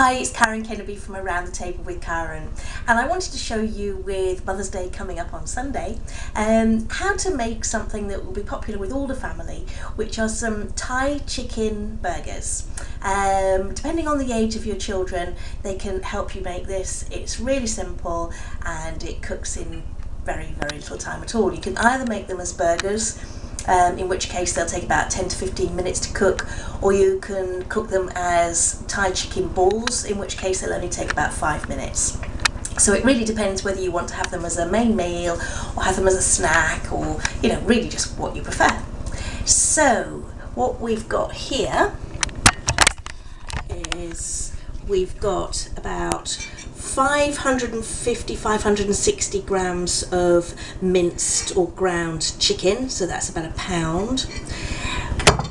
Hi, it's Karen Kennaby from Around the Table with Karen, and I wanted to show you, with Mother's Day coming up on Sunday, how to make something that will be popular with all the family, which are some Thai chicken burgers. Depending on the age of your children, they can help you make this. It's really simple and it cooks in very little time at all. You can either make them as burgers, in which case they'll take about 10 to 15 minutes to cook, or you can cook them as Thai chicken balls, in which case they'll only take about 5 minutes. So it really depends whether you want to have them as a main meal or have them as a snack, or really just what you prefer. So what we've got here is we've got about 560 grams of minced or ground chicken, so that's about a pound.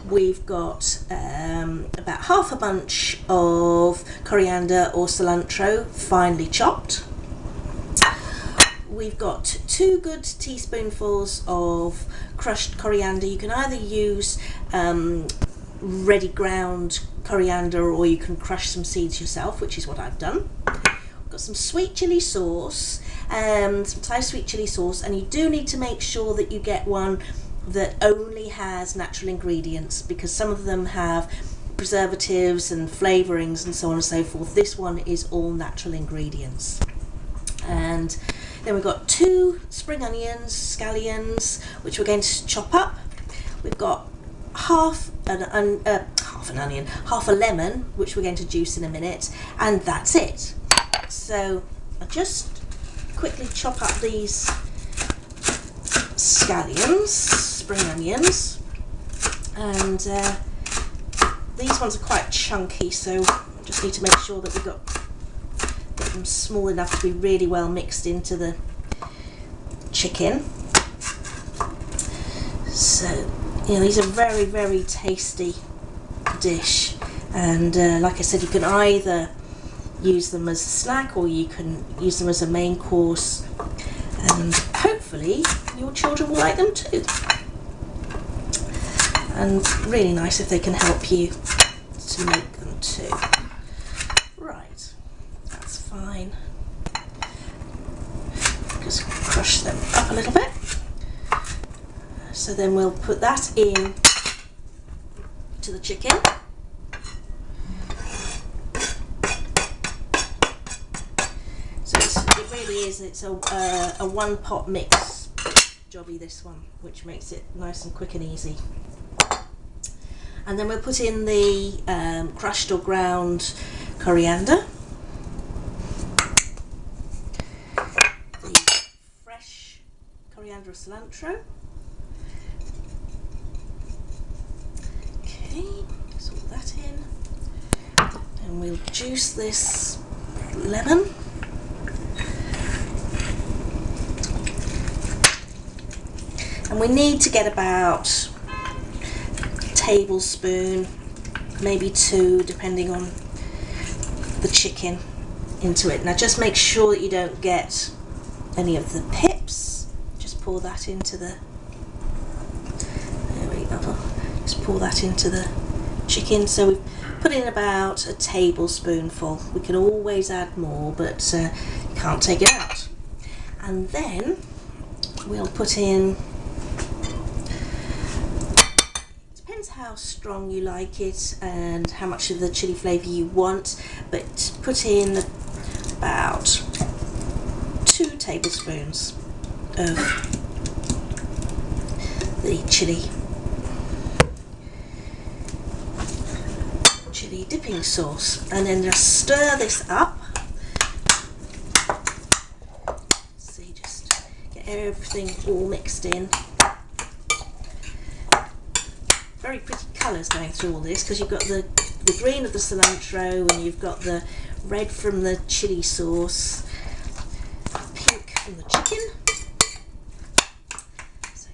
We've got about half a bunch of coriander or cilantro, finely chopped. We've got 2 good teaspoonfuls of crushed coriander. You can either use ready ground coriander, or you can crush some seeds yourself, which is what I've done. Got some sweet chili sauce, some Thai sweet chili sauce, and you do need to make sure that you get one that only has natural ingredients, because some of them have preservatives and flavourings and so on and so forth. This one is all natural ingredients. And then we've got 2 spring onions, scallions, which we're going to chop up. We've got half a lemon, which we're going to juice in a minute, and that's it. So I'll just quickly chop up these scallions, spring onions, and these ones are quite chunky, so I just need to make sure that we've get them small enough to be really well mixed into the chicken. So these are very tasty dish, and like I said, you can either use them as a snack or you can use them as a main course, and hopefully your children will like them too. And really nice if they can help you to make them too. Right, that's fine. Just crush them up a little bit. So then we'll put that in to the chicken. It's a one pot mix jobby, this one, which makes it nice and quick and easy. And then we'll put in the crushed or ground coriander, the fresh coriander or cilantro. Okay, sort that in, and we'll juice this lemon. And we need to get about a tablespoon, maybe 2, depending on the chicken, into it. Now just make sure that you don't get any of the pips. Just pour that into the, there we go, just pour that into the chicken. So we've put in about a tablespoonful. We can always add more, but you can't take it out. And then we'll put in, how strong you like it and how much of the chili flavour you want, but put in about 2 tablespoons of the chili dipping sauce, and then just stir this up. So you just get everything all mixed in. Very pretty colours going through all this, because you've got the green of the cilantro, and you've got the red from the chili sauce, pink from the chicken. So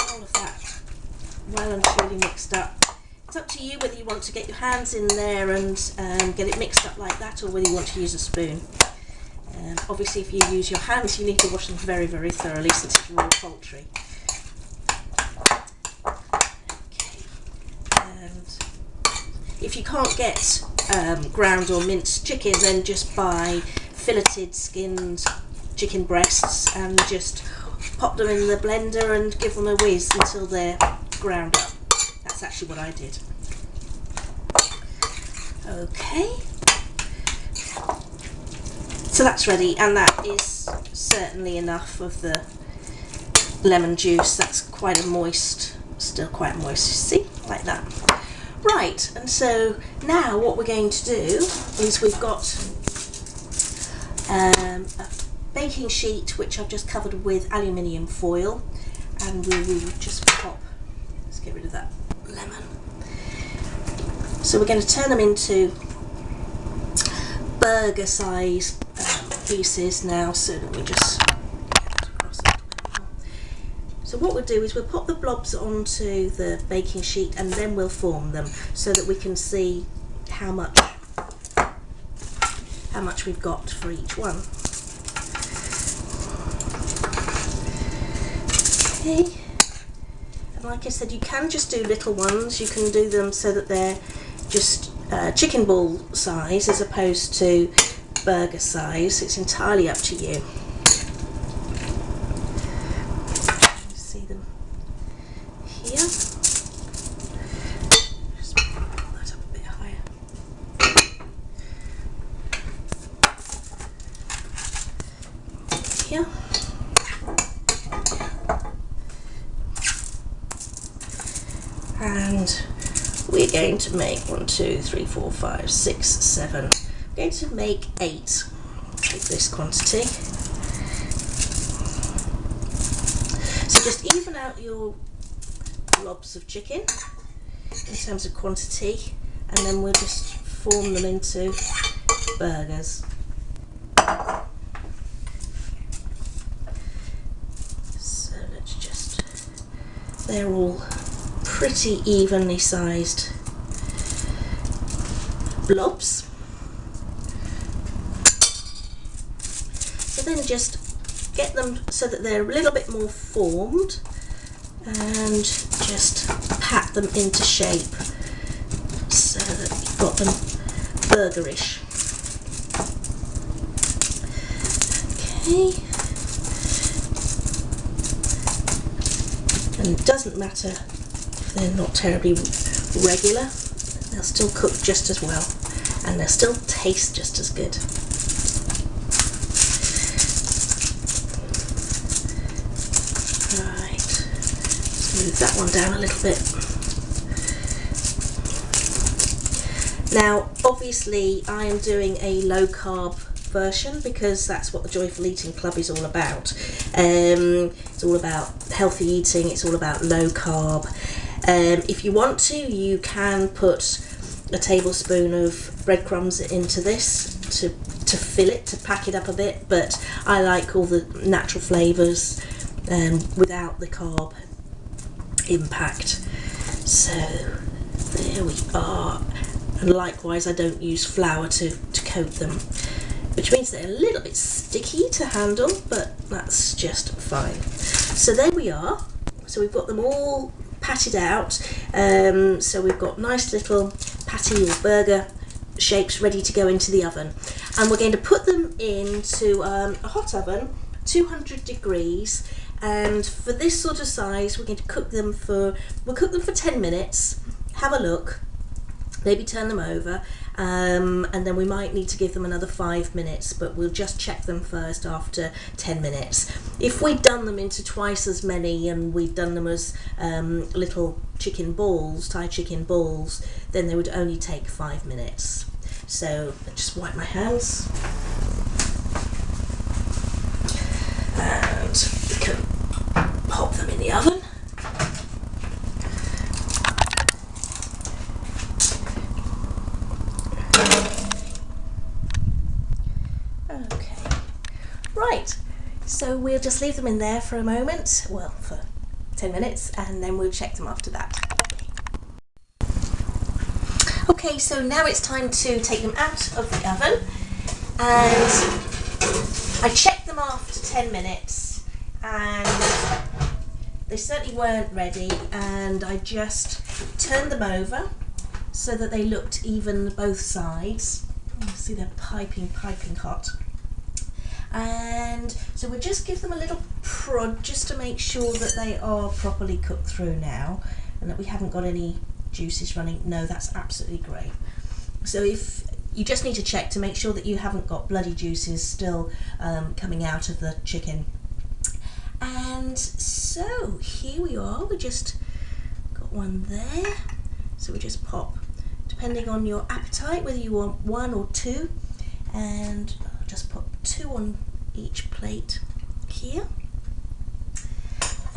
all of that well and truly mixed up. It's up to you whether you want to get your hands in there and get it mixed up like that, or whether you want to use a spoon. Obviously if you use your hands, you need to wash them very thoroughly, since it's raw poultry. If you can't get ground or minced chicken, then just buy filleted skinned chicken breasts and just pop them in the blender and give them a whiz until they're ground up. That's actually what I did. Okay, so that's ready, and that is certainly enough of the lemon juice. That's quite a moist, still quite moist, you see, like that. Right, and so now what we're going to do is we've got a baking sheet which I've just covered with aluminium foil, and we will just pop, let's get rid of that lemon. So we're going to turn them into burger size pieces now, so that we just get that across a little bit more. So what we'll do is we'll pop the blobs onto the baking sheet and then we'll form them so that we can see how much we've got for each one. Okay, and like I said, you can just do little ones. You can do them so that they're just chicken ball size as opposed to burger size. It's entirely up to you. You see them here. Just put that up a bit higher. Here. And we're going to make 1, 2, 3, 4, 5, 6, 7. We're going to make 8 with this quantity. So just even out your blobs of chicken in terms of quantity, and then we'll just form them into burgers. So let's just, they're all pretty evenly sized blobs. So then just get them so that they're a little bit more formed and just pat them into shape so that you've got them burgerish. Okay. And it doesn't matter if they're not terribly regular, they'll still cook just as well and they'll still taste just as good. Right, let's move that one down a little bit. Now obviously I am doing a low carb version because that's what the Joyful Eating Club is all about. It's all about healthy eating, it's all about low carb. If you want to, you can put a tablespoon of breadcrumbs into this to fill it, to pack it up a bit, but I like all the natural flavours without the carb impact. So there we are. And likewise, I don't use flour to coat them, which means they're a little bit sticky to handle, but that's just fine. So there we are. So we've got them all patted out. So we've got nice little patty or burger shapes ready to go into the oven. And we're going to put them into a hot oven, 200 degrees. And for this sort of size, we're going to cook them for, we'll cook them for 10 minutes, have a look, maybe turn them over, and then we might need to give them another 5 minutes, but we'll just check them first after 10 minutes. If we'd done them into twice as many and we'd done them as little chicken balls, Thai chicken balls, then they would only take 5 minutes. So just wipe my hands. And we can pop them in the oven. Okay, right, so we'll just leave them in there for a moment, well, for 10 minutes, and then we'll check them after that. Okay, so now it's time to take them out of the oven, and I checked them after 10 minutes and they certainly weren't ready, and I just turned them over so that they looked even both sides. You see they're piping hot. And so we'll just give them a little prod just to make sure that they are properly cooked through now and that we haven't got any juices running. No, that's absolutely great. So if you just need to check to make sure that you haven't got bloody juices still coming out of the chicken. And so here we are, we just got one there. So we just pop, depending on your appetite, whether you want one or two, and I'll just put two on each plate here.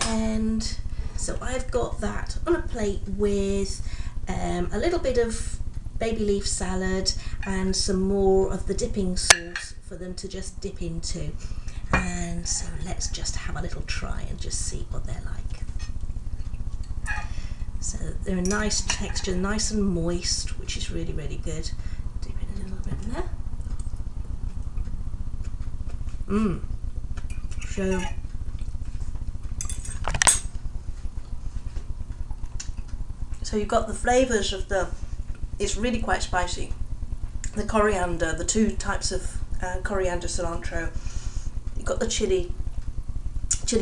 And so I've got that on a plate with a little bit of baby leaf salad and some more of the dipping sauce for them to just dip into. And so let's just have a little try and just see what they're like. So they're a nice texture, nice and moist, which is really, really good. Dip it a little bit in there. So you've got the flavours of it's really quite spicy. The coriander, the two types of coriander cilantro. You've got the chili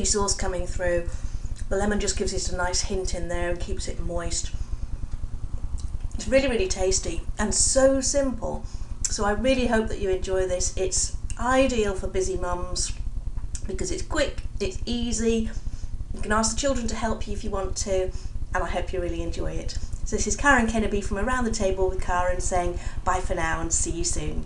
sauce coming through. The lemon just gives it a nice hint in there and keeps it moist. It's really, really tasty and so simple. So I really hope that you enjoy this. It's ideal for busy mums because it's quick, it's easy. You can ask the children to help you if you want to, and I hope you really enjoy it. So this is Karen Kennaby from Around the Table with Karen saying bye for now and see you soon.